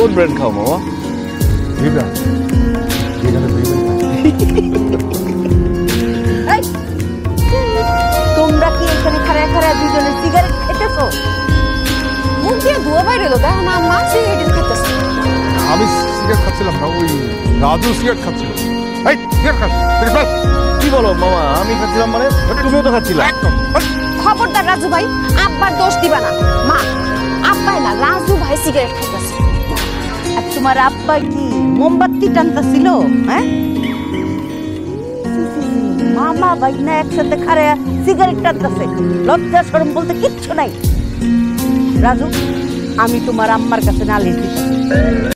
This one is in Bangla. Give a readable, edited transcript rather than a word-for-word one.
কোন ব্র্যান্ড খাও মামা? ভিভ্রান। যেখানে ভিভ্রান এই, তোমরা কি এখানে খাড়া খাড়া দুজনে সিগারেট খেতেছো? মুখ দিয়ে ধোয়া বাইরে তো দেখো না আম্মা সিগারেট খাইতেছে। আমি সিগারেট খাচ্ছিলাম না, ওই রাজু সিগারেট খাচ্ছিল। এই সিগারেট খাস কি বলো মামা? আমি খাচ্ছিলাম মানে তুমিও তো খাচ্ছিলা। একদম। খবরদার রাজু ভাই, আব্বার দোষ দিবা না। মা, আব্বাই না রাজু ভাই সিগারেট খাইতেছে। আর তোমার আব্বা কি মোমবাতি টানতেছিল? হ্যাঁ, মামা ভাই না একসাথে খাড়া সিগারেট টানতেছে, লজ্জা শরম বলতে কিচ্ছু নাই। রাজু, আমি তোমার আম্মার কাছে নালিশ দিতে